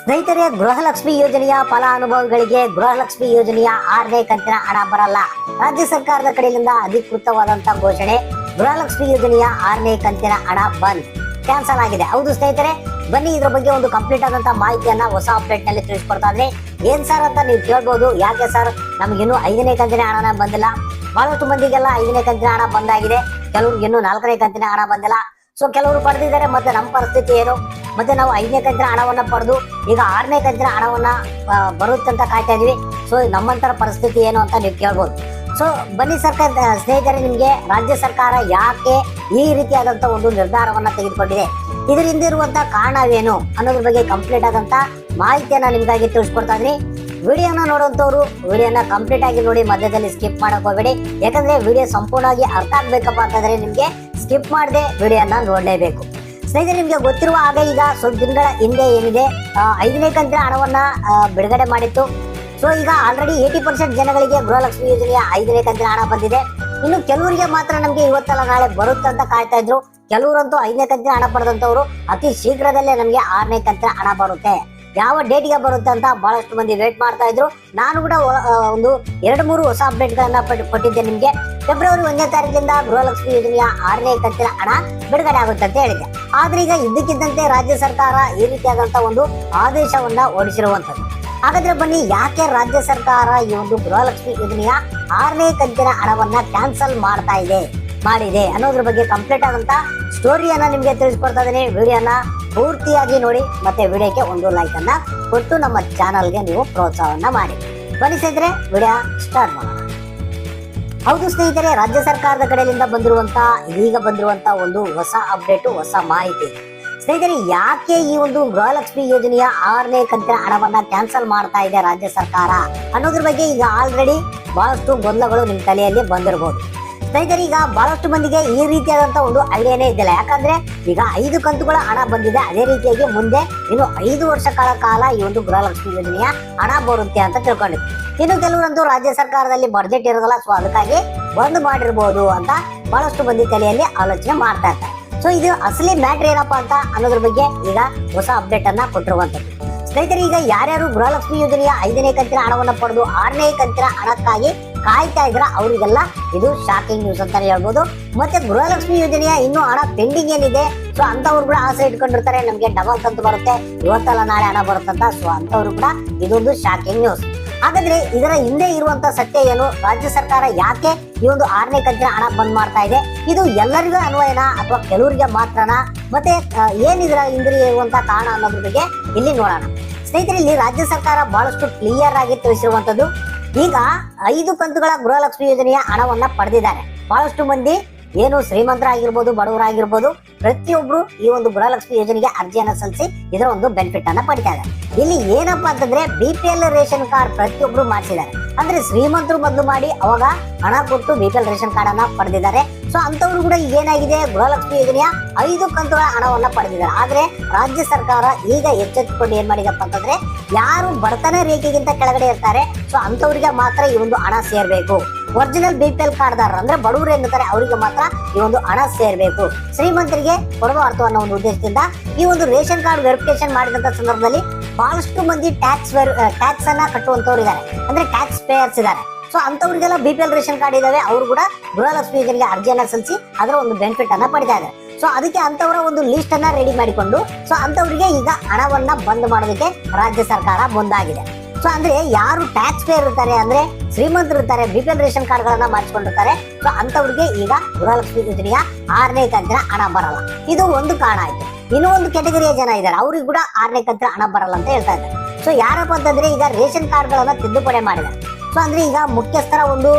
ರೈತರೇ ಗೃಹಲಕ್ಷ್ಮಿ ಯೋಜನೆಯ ಫಲಾನುಭವಿಗಳಿಗೆ ಗೃಹಲಕ್ಷ್ಮಿ ಯೋಜನೆಯ 6ನೇ ಕಂತಿನ ಹಣ ಬರಲ್ಲ. ರಾಜ್ಯ ಸರ್ಕಾರದ ಕಡೆಯಿಂದ ಅಧಿಕೃತವಾದಂತಹ ಘೋಷಣೆ. ಗೃಹಲಕ್ಷ್ಮಿ ಯೋಜನೆಯ 6ನೇ ಕಂತಿನ ಹಣ ಬಂದ್, ಕ್ಯಾನ್ಸಲ್ ಆಗಿದೆ. ಹೌದು ಸ್ನೇಹಿತರೆ, ಬನ್ನಿ ಇದ್ರ ಬಗ್ಗೆ ಒಂದು ಕಂಪ್ಲೀಟ್ ಆದಂತಹ ಮಾಹಿತಿಯನ್ನ ಹೊಸ ಅಪ್ಡೇಟ್ ನಲ್ಲಿ ತಿಳಿಸ್ಕೊಡ್ತಾ ಇದ್ರೆ ಏನ್ ಸರ್ ಅಂತ ನೀವು ಕೇಳ್ಬೋದು. ಯಾಕೆ ಸರ್ ನಮ್ಗಿನ್ನೂ 5ನೇ ಕಂತಿನ ಹಣನ ಬಂದಿಲ್ಲ? ಬಹಳಷ್ಟು ಮಂದಿಗೆಲ್ಲ 5ನೇ ಕಂತಿನ ಹಣ ಬಂದಾಗಿದೆ, ಕೆಲವ್ರಿಗೆ ಇನ್ನೂ 4ನೇ ಕಂತಿನ ಹಣ ಬಂದಿಲ್ಲ. ಸೊ ಕೆಲವರು ಪಡೆದಿದ್ದಾರೆ. ಮತ್ತೆ ನಮ್ಮ ಪರಿಸ್ಥಿತಿ ಏನು? ಮತ್ತೆ ನಾವು 5ನೇ ಕಂತಿನ ಹಣವನ್ನ ಪಡೆದು ಈಗ 6ನೇ ಕಂತಿನ ಹಣವನ್ನ ಬರುತ್ತೆ ಅಂತ ಕಾಯ್ತಾ ಇದೀವಿ. ಸೊ ನಮ್ಮಂತರ ಪರಿಸ್ಥಿತಿ ಏನು ಅಂತ ನೀವು ಕೇಳ್ಬೋದು. ಸೊ ಬನ್ನಿ ಸರ್ಕಾರ ಸ್ನೇಹಿತರೆ, ನಿಮ್ಗೆ ರಾಜ್ಯ ಸರ್ಕಾರ ಯಾಕೆ ಈ ರೀತಿಯಾದಂತ ಒಂದು ನಿರ್ಧಾರವನ್ನ ತೆಗೆದುಕೊಂಡಿದೆ, ಇದರ ಹಿಂದೆ ಇರುವಂತಹ ಕಾರಣವೇನು ಅನ್ನೋದ್ರ ಬಗ್ಗೆ ಕಂಪ್ಲೀಟ್ ಆದಂತ ಮಾಹಿತಿಯನ್ನ ನಿಮ್ಗಾಗಿ ತಿಳಿಸ್ಕೊಡ್ತಾ ಇದೀನಿ. ವಿಡಿಯೋನ ನೋಡುವಂತವ್ರು ವಿಡಿಯೋನ ಕಂಪ್ಲೀಟ್ ಆಗಿ ನೋಡಿ, ಮಧ್ಯದಲ್ಲಿ ಸ್ಕಿಪ್ ಮಾಡಕ್ ಹೋಗಬೇಡಿ. ಯಾಕಂದ್ರೆ ವಿಡಿಯೋ ಸಂಪೂರ್ಣವಾಗಿ ಅರ್ಥ ಆಗ್ಬೇಕಪ್ಪ ಅಂತಂದ್ರೆ ನಿಮ್ಗೆ ಸ್ಕಿಪ್ ಮಾಡದೆ ವಿಡಿಯೋನ ನೋಡ್ಲೇಬೇಕು. ಸ್ನೇಹಿತರೆ, ನಿಮ್ಗೆ ಗೊತ್ತಿರುವ ಹಾಗೆ ಈಗ ಸ್ವಲ್ಪ ದಿನಗಳ ಹಿಂದೆ ಏನಿದೆ 5ನೇ ಕಂತಿನ ಹಣವನ್ನ ಬಿಡುಗಡೆ ಮಾಡಿತ್ತು. ಸೊ ಈಗ ಆಲ್ರೆಡಿ 80% ಜನಗಳಿಗೆ ಗೃಹಲಕ್ಷ್ಮಿ ಯೋಜನೆಯ 5ನೇ ಕಂತಿನ ಹಣ ಬಂದಿದೆ. ಇನ್ನು ಕೆಲವರಿಗೆ ಮಾತ್ರ ನಮ್ಗೆ ಇವತ್ತಲ್ಲ ನಾಳೆ ಬರುತ್ತೆ ಅಂತ ಕಾಯ್ತಾ ಇದ್ರು. ಕೆಲವರಂತೂ 5ನೇ ಕಂತಿನ ಹಣ ಪಡೆದಂತವ್ರು ಅತಿ ಶೀಘ್ರದಲ್ಲೇ ನಮ್ಗೆ 6ನೇ ಕಂತಿನ ಹಣ ಬರುತ್ತೆ, ಯಾವ ಡೇಟ್ಗೆ ಬರುತ್ತೆ ಅಂತ ಬಹಳಷ್ಟು ಮಂದಿ ವೇಟ್ ಮಾಡ್ತಾ ಇದ್ರು. ನಾನು ಕೂಡ ಒಂದು 2-3 ಹೊಸ ಅಪ್ಡೇಟ್ ಗಳನ್ನ ಕೊಟ್ಟಿದ್ದೆ ನಿಮ್ಗೆ. ಫೆಬ್ರವರಿ 1ನೇ ತಾರೀಕಿಂದ ಗೃಹಲಕ್ಷ್ಮಿ ಯೋಜನೆಯ 6ನೇ ಕಂತಿನ ಹಣ ಬಿಡುಗಡೆ ಆಗುತ್ತೆ ಅಂತ ಹೇಳಿದೆ. ಆದ್ರೆ ಈಗ ಇದ್ದಕ್ಕಿದ್ದಂತೆ ರಾಜ್ಯ ಸರ್ಕಾರ ಈ ರೀತಿಯಾದಂತ ಒಂದು ಆದೇಶವನ್ನ ಹೊರಡಿಸಿರುವಂತದ್ದು. ಹಾಗಾದ್ರೆ ಬನ್ನಿ, ಯಾಕೆ ರಾಜ್ಯ ಸರ್ಕಾರ ಈ ಒಂದು ಗೃಹಲಕ್ಷ್ಮಿ ಯೋಜನೆಯ 6ನೇ ಕಂತಿನ ಹಣವನ್ನ ಕ್ಯಾನ್ಸಲ್ ಮಾಡಿದೆ ಅನ್ನೋದ್ರ ಬಗ್ಗೆ ಕಂಪ್ಲೀಟ್ ಆದಂತ ಸ್ಟೋರಿಯನ್ನ ನಿಮ್ಗೆ ತಿಳಿಸ್ಕೊಡ್ತಾ ಇದೀನಿ. ವಿಡಿಯೋನ ಪೂರ್ತಿಯಾಗಿ ನೋಡಿ, ಮತ್ತೆ ವಿಡಿಯೋಕ್ಕೆ ಒಂದು ಲೈಕ್ ಅನ್ನ ಕೊಟ್ಟು ನಮ್ಮ ಚಾನಲ್ಗೆ ನೀವು ಪ್ರೋತ್ಸಾಹವನ್ನ ಮಾಡಿ. ಬನ್ನಿ ಸ್ನೇಹಿತರೆ, ವಿಡಿಯೋ ಸ್ಟಾರ್ಟ್ ಮಾಡೋಣ. ಹೌದು ಸ್ನೇಹಿತರೆ, ರಾಜ್ಯ ಸರ್ಕಾರದ ಕಡೆಯಿಂದ ಇದೀಗ ಬಂದಿರುವಂತ ಒಂದು ಹೊಸ ಅಪ್ಡೇಟ್, ಹೊಸ ಮಾಹಿತಿ. ಸ್ನೇಹಿತರೆ, ಯಾಕೆ ಈ ಒಂದು ಗೃಹಲಕ್ಷ್ಮಿ ಯೋಜನೆಯ 6ನೇ ಕಂತಿನ ಹಣವನ್ನ ಕ್ಯಾನ್ಸಲ್ ಮಾಡ್ತಾ ಇದೆ ರಾಜ್ಯ ಸರ್ಕಾರ ಅನ್ನೋದ್ರ ಬಗ್ಗೆ ಈಗ ಆಲ್ರೆಡಿ ಬಹಳಷ್ಟು ಗೊಂದಲಗಳು ನಿಮ್ ತಲೆಯಲ್ಲಿ ಬಂದಿರಬಹುದು. ಸ್ನೇಹಿತರೆ, ಈಗ ಬಹಳಷ್ಟು ಮಂದಿಗೆ ಈ ರೀತಿಯಾದಂತ ಒಂದು ಐಡಿಯಾನೇ ಇದ್ದಿಲ್ಲ. ಯಾಕಂದ್ರೆ ಈಗ 5 ಕಂತುಗಳ ಹಣ ಬಂದಿದೆ, ಅದೇ ರೀತಿಯಾಗಿ ಮುಂದೆ ಇನ್ನು 5 ವರ್ಷಗಳ ಕಾಲ ಈ ಒಂದು ಗೃಹಲಕ್ಷ್ಮಿ ಯೋಜನೆಯ ಹಣ ಬರುತ್ತೆ ಅಂತ ತಿಳ್ಕೊಂಡಿದ್ರು. ಇನ್ನು ಕೆಲವರಂತೂ ರಾಜ್ಯ ಸರ್ಕಾರದಲ್ಲಿ ಬಡ್ಜೆಟ್ ಇರೋದಲ್ಲ, ಸೊ ಅದಕ್ಕಾಗಿ ಬಂದ್ ಮಾಡಿರ್ಬೋದು ಅಂತ ಬಹಳಷ್ಟು ಮಂದಿ ತಲೆಯಲ್ಲಿ ಆಲೋಚನೆ ಮಾಡ್ತಾ ಇರ್ತಾರೆ. ಸೊ ಇದು ಅಸಲಿ ಮ್ಯಾಟ್ರ್ ಏನಪ್ಪಾ ಅಂತ ಅನ್ನೋದ್ರ ಬಗ್ಗೆ ಈಗ ಹೊಸ ಅಪ್ಡೇಟ್ ಅನ್ನ ಕೊಟ್ಟಿರುವಂತದ್ದು. ಸ್ನೇಹಿತರೆ, ಈಗ ಯಾರ್ಯಾರು ಗೃಹಲಕ್ಷ್ಮಿ ಯೋಜನೆಯ 5ನೇ ಕಂತಿನ ಹಣವನ್ನ ಪಡೆದು 6ನೇ ಕಂತಿನ ಹಣಕ್ಕಾಗಿ ಕಾಯ್ತಾ ಇದ್ರ ಅವರಿಗೆಲ್ಲ ಇದು ಶಾಕಿಂಗ್ ನ್ಯೂಸ್ ಅಂತಾನೆ ಹೇಳ್ಬೋದು. ಮತ್ತೆ ಗೃಹಲಕ್ಷ್ಮಿ ಯೋಜನೆಯ ಇನ್ನೂ ಹಣ ಪೆಂಡಿಂಗ್ ಏನಿದೆ, ಸೊ ಅಂತವ್ರು ಕೂಡ ಆಸೆ ಇಟ್ಕೊಂಡಿರ್ತಾರೆ, ನಮ್ಗೆ ಡಬಲ್ ಕಂತು ಬರುತ್ತೆ, ಇವತ್ತಲ್ಲ ನಾಳೆ ಹಣ ಬರುತ್ತಂತ. ಸೊ ಅಂತವ್ರು ಕೂಡ ಇದೊಂದು ಶಾಕಿಂಗ್ ನ್ಯೂಸ್. ಹಾಗಾದ್ರೆ ಇದರ ಹಿಂದೆ ಇರುವಂತ ಸತ್ಯ ಏನು? ರಾಜ್ಯ ಸರ್ಕಾರ ಯಾಕೆ ಈ ಒಂದು 6ನೇ ಕಂತಿನ ಹಣ ಬಂದ್ ಮಾಡ್ತಾ ಇದೆ? ಇದು ಎಲ್ಲರಿಗೂ ಅನ್ವಯನ ಅಥವಾ ಕೆಲವರಿಗೆ ಮಾತ್ರನಾ? ಮತ್ತೆ ಏನಿದ್ರ ಹಿಂದೆ ಇರುವಂತ ಕಾರಣ ಅನ್ನೋದ್ರ ಬಗ್ಗೆ ಇಲ್ಲಿ ನೋಡೋಣ. ಸ್ನೇಹಿತರೆ, ಇಲ್ಲಿ ರಾಜ್ಯ ಸರ್ಕಾರ ಬಹಳಷ್ಟು ಕ್ಲಿಯರ್ ಆಗಿ ತಿಳಿಸಿರುವಂತದ್ದು. ಈಗ 5 ಕಂತುಗಳ ಗೃಹಲಕ್ಷ್ಮಿ ಯೋಜನೆಯ ಹಣವನ್ನ ಪಡೆದಿದ್ದಾರೆ. ಬಹಳಷ್ಟು ಮಂದಿ ಏನು ಶ್ರೀಮಂತರಾಗಿರ್ಬೋದು, ಬಡವರಾಗಿರ್ಬೋದು, ಪ್ರತಿಯೊಬ್ರು ಈ ಒಂದು ಗೃಹಲಕ್ಷ್ಮಿ ಯೋಜನೆಗೆ ಅರ್ಜಿಯನ್ನ ಸಲ್ಲಿಸಿ ಇದರ ಒಂದು ಬೆನಿಫಿಟ್ ಅನ್ನ ಪಡಿತಾ ಇದ್ದಾರೆ. ಇಲ್ಲಿ ಏನಪ್ಪಾ ಅಂತಂದ್ರೆ BPL ರೇಷನ್ ಕಾರ್ಡ್ ಪ್ರತಿಯೊಬ್ರು ಮಾಡಿಸಿದ್ದಾರೆ. ಅಂದ್ರೆ ಶ್ರೀಮಂತರು ಮೊದಲು ಮಾಡಿ ಅವಾಗ ಹಣ ಕೊಟ್ಟು BPL ರೇಷನ್ ಕಾರ್ಡ್ ಅನ್ನ ಪಡೆದಿದ್ದಾರೆ. ಸೊ ಅಂತವ್ರು ಕೂಡ ಈಗ ಏನಾಗಿದೆ, ಗೃಹಲಕ್ಷ್ಮಿ ಯೋಜನೆಯ 5 ಕಂತುಗಳ ಹಣವನ್ನ ಪಡೆದಿದ್ದಾರೆ. ಆದ್ರೆ ರಾಜ್ಯ ಸರ್ಕಾರ ಈಗ ಎಚ್ಚೆತ್ತುಕೊಂಡು ಏನ್ ಮಾಡಿದಪ್ಪ ಅಂತಂದ್ರೆ, ಯಾರು ಬಡತನ ರೇಖೆಗಿಂತ ಕೆಳಗಡೆ ಇರ್ತಾರೆ, ಸೊ ಅಂತವ್ರಿಗೆ ಮಾತ್ರ ಈ ಒಂದು ಹಣ ಸೇರ್ಬೇಕು. ಒರಿಜಿನಲ್ BPL ಕಾರ್ಡ್ದಾರ ಅಂದ್ರೆ ಬಡವರು ಎನ್ನುತ್ತಾರೆ, ಅವರಿಗೆ ಮಾತ್ರ ಈ ಒಂದು ಹಣ ಸೇರ್ಬೇಕು. ಶ್ರೀಮಂತರಿಗೆ ಕೊಡಬಾರ್ದು ಅನ್ನೋ ಒಂದು ಉದ್ದೇಶದಿಂದ ಈ ಒಂದು ರೇಷನ್ ಕಾರ್ಡ್ ವೆರಿಫಿಕೇಶನ್ ಮಾಡಿದಂತ ಸಂದರ್ಭದಲ್ಲಿ ಬಹಳಷ್ಟು ಮಂದಿ ಟ್ಯಾಕ್ಸ್ ಅನ್ನ ಕಟ್ಟುವಂತವ್ರು ಇದ್ದಾರೆ, ಅಂದ್ರೆ ಟ್ಯಾಕ್ಸ್ ಪೇಯರ್ಸ್ ಇದ್ದಾರೆ. ಸೊ ಅಂತವ್ರಿಗೆಲ್ಲ BPL ರೇಷನ್ ಕಾರ್ಡ್ ಇದಾವೆ, ಅವರು ಕೂಡ ಗೃಹಲಕ್ಷ್ಮಿ ಯೋಜನೆಗೆ ಅರ್ಜಿಯನ್ನ ಸಲ್ಲಿಸಿ ಅದರ ಒಂದು ಬೆನಿಫಿಟ್ ಅನ್ನ ಪಡಿತಾ ಇದ್ದಾರೆ. ಸೊ ಅದಕ್ಕೆ ಅಂತವರ ಒಂದು ಲಿಸ್ಟ್ ಅನ್ನ ರೆಡಿ ಮಾಡಿಕೊಂಡು ಸೊ ಅಂತವರಿಗೆ ಈಗ ಹಣವನ್ನ ಬಂದ್ ಮಾಡೋದಕ್ಕೆ ರಾಜ್ಯ ಸರ್ಕಾರ ಮುಂದಾಗಿದೆ. ಸೊ ಅಂದ್ರೆ ಯಾರು ಟ್ಯಾಕ್ಸ್ ಪೇಯರ್ ಇರ್ತಾರೆ, ಅಂದ್ರೆ ಶ್ರೀಮಂತರು ಇರ್ತಾರೆ, BPL ರೇಷನ್ ಕಾರ್ಡ್ ಗಳನ್ನ ಮಾಡಿಸ್ಕೊಂಡಿರ್ತಾರೆ, ಸೊ ಅಂತವ್ರಿಗೆ ಈಗ ಗೃಹಲಕ್ಷ್ಮಿ ಯೋಜನೆಯ 6ನೇ ಕಂತಿನ ಹಣ ಬರಲ್ಲ. ಇದು ಒಂದು ಕಾರಣ ಆಯ್ತು. ಇನ್ನೂ ಒಂದು ಕೆಟಗರಿಯ ಜನ ಇದ್ದಾರೆ, ಅವ್ರಿಗೆ ಕೂಡ 6ನೇ ಕಂತಿನ ಹಣ ಬರಲ್ಲ ಅಂತ ಹೇಳ್ತಾ ಇದ್ದಾರೆ. ಸೊ ಯಾರಪ್ಪ ಅಂತಂದ್ರೆ ಈಗ ರೇಷನ್ ಕಾರ್ಡ್ ಗಳನ್ನ ತಿದ್ದುಪಡಿ ಮಾಡಿದ್ದಾರೆ. ಸೊ ಅಂದ್ರೆ ಈಗ ಮುಖ್ಯಸ್ಥರ ಒಂದು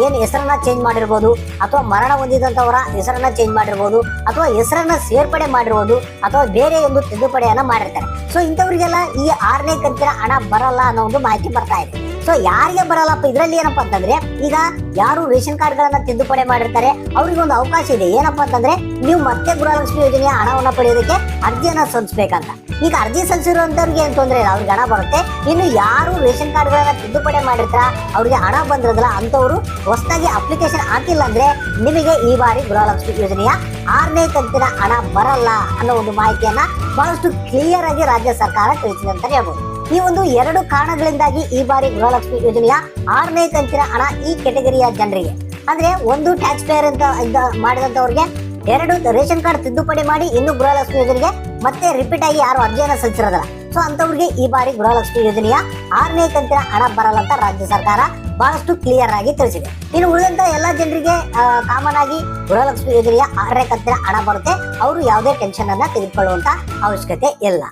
ಏನ್ ಹೆಸರನ್ನ ಚೇಂಜ್ ಮಾಡಿರ್ಬೋದು, ಅಥವಾ ಮರಣ ಹೊಂದಿದಂತವರ ಹೆಸರನ್ನ ಚೇಂಜ್ ಮಾಡಿರ್ಬೋದು, ಅಥವಾ ಹೆಸರನ್ನ ಸೇರ್ಪಡೆ ಮಾಡಿರ್ಬೋದು, ಅಥವಾ ಬೇರೆ ಒಂದು ತಿದ್ದುಪಡಿಯನ್ನ ಮಾಡಿರ್ತಾರೆ. ಸೊ ಇಂಥವ್ರಿಗೆಲ್ಲ ಈ 6ನೇ ಕಂತಿನ ಹಣ ಬರಲ್ಲ ಅನ್ನೋ ಒಂದು ಮಾಹಿತಿ ಬರ್ತಾ ಇದೆ. ಸೊ ಯಾರಿಗೆ ಬರಲ್ಲಪ್ಪ ಇದರಲ್ಲಿ ಏನಪ್ಪಾ ಅಂತಂದ್ರೆ, ಈಗ ಯಾರು ರೇಷನ್ ಕಾರ್ಡ್ ಗಳನ್ನ ತಿದ್ದುಪಡಿ ಮಾಡಿರ್ತಾರೆ ಅವ್ರಿಗೆ ಒಂದು ಅವಕಾಶ ಇದೆ. ಏನಪ್ಪಾ ಅಂತಂದ್ರೆ, ನೀವು ಮತ್ತೆ ಗೃಹಲಕ್ಷ್ಮಿ ಯೋಜನೆಯ ಹಣವನ್ನ ಪಡೆಯೋದಕ್ಕೆ ಅರ್ಜಿಯನ್ನ ಸಲ್ಲಿಸಬೇಕಂತ. ಈಗ ಅರ್ಜಿ ಸಲ್ಲಿಸಿರುವಂತವ್ರಿಗೆ ಏನ್ ತೊಂದರೆ ಇಲ್ಲ, ಅವ್ರಿಗೆ ಹಣ ಬರುತ್ತೆ. ಇನ್ನು ಯಾರು ರೇಷನ್ ಕಾರ್ಡ್ಗಳನ್ನ ತಿದ್ದುಪಡಿ ಮಾಡಿರ್ತಾರ ಅವ್ರಿಗೆ ಹಣ ಬಂದಿರೋದಿಲ್ಲ ಅಂತವರು ಹೊಸದಾಗಿ ಅಪ್ಲಿಕೇಶನ್ ಹಾಕಿಲ್ಲ ಅಂದ್ರೆ ನಿಮಗೆ ಈ ಬಾರಿ ಗೃಹಲಕ್ಷ್ಮಿ ಯೋಜನೆಯ 6ನೇ ಕಂತಿನ ಹಣ ಬರಲ್ಲ ಅನ್ನೋ ಒಂದು ಮಾಹಿತಿಯನ್ನ ಬಹಳಷ್ಟು ಕ್ಲಿಯರ್ ಆಗಿ ರಾಜ್ಯ ಸರ್ಕಾರ ತಿಳಿಸಿದೆ ಅಂತ ಹೇಳ್ಬೋದು. ಈ ಒಂದು 2 ಕಾರಣಗಳಿಂದಾಗಿ ಈ ಬಾರಿ ಗೃಹಲಕ್ಷ್ಮಿ ಯೋಜನೆಯ 6ನೇ ಕಂತಿನ ಹಣ ಈ ಕೆಟಗರಿಯ ಜನರಿಗೆ ಅಂದ್ರೆ ಒಂದು ಟ್ಯಾಕ್ಸ್ ಪೇಯರ್ ಅಂತ ಮಾಡಿದಂತವ್ರಿಗೆ 2 ರೇಷನ್ ಕಾರ್ಡ್ ತಿದ್ದುಪಡಿ ಮಾಡಿ ಇನ್ನು ಗೃಹಲಕ್ಷ್ಮಿ ಯೋಜನೆಗೆ ಮತ್ತೆ ರಿಪೀಟ್ ಆಗಿ ಯಾರು ಅರ್ಜಿಯನ್ನ ಸಲ್ಲಿಸಿರೋದಿಲ್ಲ, ಸೊ ಅಂತವ್ರಿಗೆ ಈ ಬಾರಿ ಗೃಹಲಕ್ಷ್ಮಿ ಯೋಜನೆಯ 6ನೇ ಕಂತಿನ ಹಣ ಬರಲ್ಲ ಅಂತ ರಾಜ್ಯ ಸರ್ಕಾರ ಬಹಳಷ್ಟು ಕ್ಲಿಯರ್ ಆಗಿ ತಿಳಿಸಿದೆ. ಇನ್ನು ಉಳಿದಂತ ಎಲ್ಲಾ ಜನರಿಗೆ ಕಾಮನ್ ಆಗಿ ಗೃಹಲಕ್ಷ್ಮಿ ಯೋಜನೆಯ 6ನೇ ಕಂತಿನ ಹಣ ಬರುತ್ತೆ. ಅವರು ಯಾವುದೇ ಟೆನ್ಷನ್ ಅನ್ನ ತೆಗೆದುಕೊಳ್ಳುವಂತ ಅವಶ್ಯಕತೆ ಇಲ್ಲ.